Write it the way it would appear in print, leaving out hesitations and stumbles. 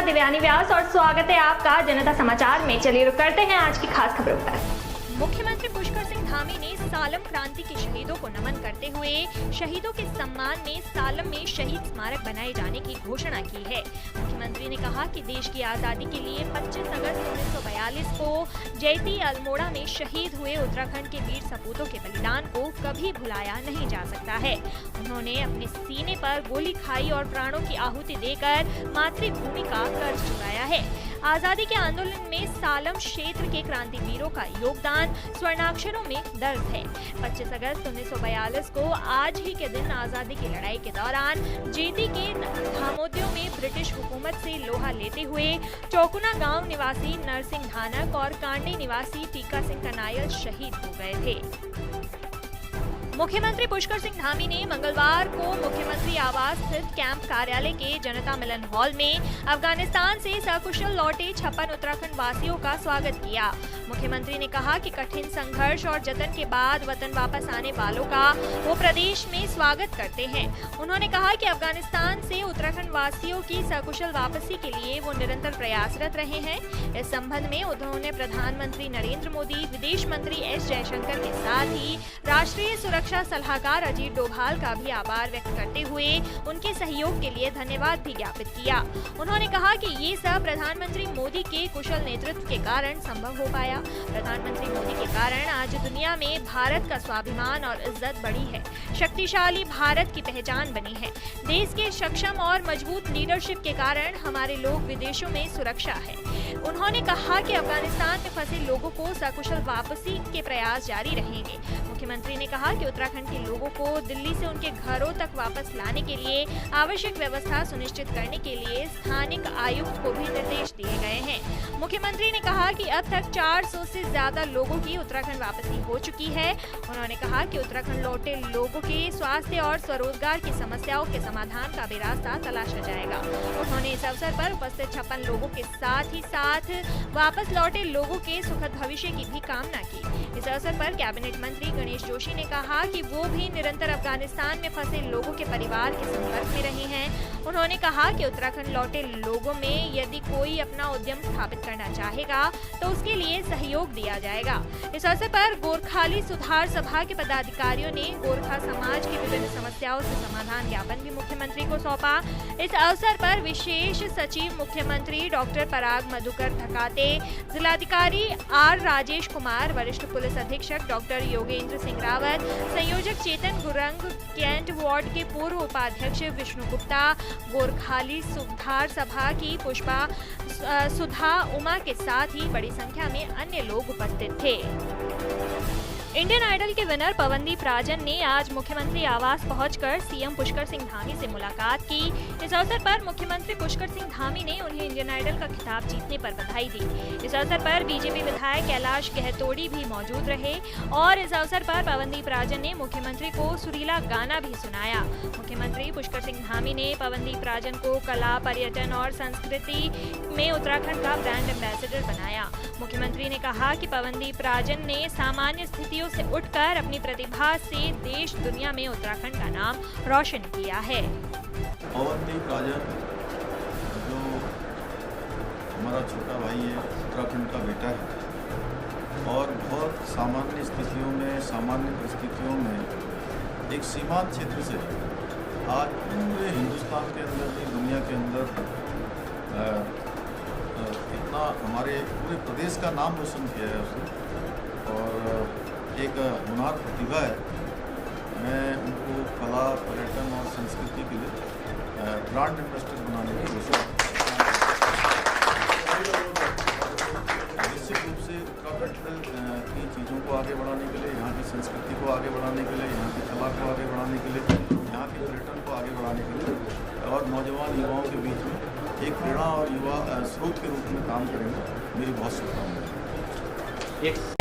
नमस्कार, दिव्यानी व्यास और स्वागत है आपका जनता समाचार में। चलिए रुक करते हैं आज की खास खबरों पर। मुख्यमंत्री पुष्कर सिंह धामी ने सालम क्रांति के शहीदों को नमन करते हुए शहीदों के सम्मान में सालम में शहीद स्मारक बनाए जाने की घोषणा की है। मुख्यमंत्री ने कहा कि देश की आजादी के लिए 25 अगस्त 1942 को जैती अल्मोड़ा में शहीद हुए उत्तराखंड के वीर सपूतों के बलिदान को कभी भुलाया नहीं जा सकता है। उन्होंने अपने सीने पर गोली खाई और प्राणों की आहुति देकर मातृभूमि का कर्ज चुकाया है। आजादी के आंदोलन में सालम क्षेत्र के क्रांतिवीरों का योगदान स्वर्णाक्षरों में दर्ज है। 25 अगस्त 1942 को आज ही के दिन आजादी की लड़ाई के दौरान जेती के धामोदियों में ब्रिटिश हुकूमत से लोहा लेते हुए चौकुना गांव निवासी नरसिंह धानक और कांडी निवासी टीका सिंह कनायल शहीद हो गए थे। मुख्यमंत्री पुष्कर सिंह धामी ने मंगलवार को मुख्यमंत्री आवास स्थित कैंप कार्यालय के जनता मिलन हॉल में अफगानिस्तान से सकुशल लौटे 56 उत्तराखंड वासियों का स्वागत किया। मुख्यमंत्री ने कहा कि कठिन संघर्ष और जतन के बाद वतन वापस आने वालों का वो प्रदेश में स्वागत करते हैं। उन्होंने कहा कि अफगानिस्तान से उत्तराखंड वासियों की सकुशल वापसी के लिए वो निरंतर प्रयासरत रहे हैं। इस संबंध में उन्होंने प्रधानमंत्री नरेंद्र मोदी, विदेश मंत्री एस जयशंकर के साथ ही राष्ट्रीय सुरक्षा सलाहकार अजीत डोभाल का भी आभार व्यक्त करते हुए उनके सहयोग के लिए धन्यवाद भी ज्ञापित किया। उन्होंने कहा कि ये सब प्रधानमंत्री मोदी के कुशल नेतृत्व के कारण संभव हो पाया। प्रधानमंत्री मोदी के कारण आज दुनिया में भारत का स्वाभिमान और इज्जत बढ़ी है। शक्तिशाली भारत की पहचान बनी है। देश के सक्षम और मजबूत लीडरशिप के कारण हमारे लोग विदेशों में सुरक्षा है। उन्होंने कहा कि अफगानिस्तान में फंसे लोगों को सकुशल वापसी के प्रयास जारी रहेंगे। मुख्यमंत्री ने कहा कि उत्तराखंड के लोगों को दिल्ली से उनके घरों तक वापस लाने के लिए आवश्यक व्यवस्था सुनिश्चित करने के लिए स्थानिक आयुक्त को भी निर्देश दिए गए हैं। मुख्यमंत्री ने कहा कि अब तक 400 से ज्यादा लोगों की उत्तराखंड वापसी हो चुकी है। उन्होंने कहा कि उत्तराखंड लौटे लोगों के स्वास्थ्य और स्वरोजगार की समस्याओं के समाधान का भी रास्ता तलाशा जाएगा। उन्होंने इस अवसर पर उपस्थित 56 लोगों के साथ ही साथ वापस लौटे लोगों के सुखद भविष्य की भी कामना की। इस अवसर पर कैबिनेट मंत्री गणेश जोशी ने कहा कि वो भी निरंतर अफगानिस्तान में फंसे लोगों के परिवार के संपर्क में रहे हैं। उन्होंने कहा कि उत्तराखंड लौटे लोगों में यदि कोई अपना उद्यम स्थापित करना चाहेगा तो उसके लिए सहयोग दिया जाएगा। इस अवसर पर गोरखाली सुधार सभा के पदाधिकारियों ने गोरखा समाज की विभिन्न समस्याओं से समाधान ज्ञापन भी मुख्यमंत्री को सौंपा। इस अवसर पर विशेष सचिव मुख्यमंत्री डॉक्टर पराग मधुकर धकाते, जिलाधिकारी आर राजेश कुमार, वरिष्ठ पुलिस अधीक्षक डॉक्टर योगेंद्र सिंह रावत, संयोजक चेतन गुरंग, कैंट वार्ड के पूर्व उपाध्यक्ष विष्णु गुप्ता, गोरखाली सुधार सभा की पुष्पा, सुधा, उमा के साथ ही बड़ी संख्या में अन्य लोग उपस्थित थे। इंडियन आइडल के विनर पवनदीप राजन ने आज मुख्यमंत्री आवास पहुंचकर सीएम पुष्कर सिंह धामी से मुलाकात की। इस अवसर पर मुख्यमंत्री पुष्कर सिंह धामी ने उन्हें इंडियन आइडल का खिताब जीतने पर बधाई दी। इस अवसर पर बीजेपी विधायक कैलाश गहतोड़ी भी मौजूद रहे और इस अवसर पर पवनदीप राजन ने मुख्यमंत्री को सुरीला गाना भी सुनाया। मुख्यमंत्री पुष्कर सिंह धामी ने पवनदीप राजन को कला, पर्यटन और संस्कृति में उत्तराखंड का ब्रांड एम्बेसडर बनाया। मुख्यमंत्री ने कहा कि पवनदीप राजन ने सामान्य स्थितियों से उठकर अपनी प्रतिभा से देश दुनिया में उत्तराखंड का नाम रोशन किया है। पवनदीप राजन जो हमारा छोटा भाई है, उत्तराखंड का बेटा है और बहुत सामान्य स्थितियों में, सामान्य परिस्थितियों में एक सीमांत क्षेत्र से आज पूरे हिंदुस्तान के अंदर भी, दुनिया के अंदर इतना हमारे पूरे प्रदेश का नाम रोशन किया है उसने और एक होनहार प्रतिभा है। मैं उनको कला, पर्यटन और संस्कृति के लिए ब्रांड एम्बेसडर बनाने की कोशिश निश्चित रूप से उत्तराखंड की चीज़ों को आगे बढ़ाने के लिए, यहाँ की संस्कृति को आगे बढ़ाने के लिए, यहाँ की कला को आगे बढ़ाने के लिए, यहाँ के पर्यटन को आगे बढ़ाने के लिए और नौजवान युवाओं के बीच में एक प्रेरणा और युवा स्रोत के रूप में काम करेंगे। मेरी बहुत शुभकामनाएं।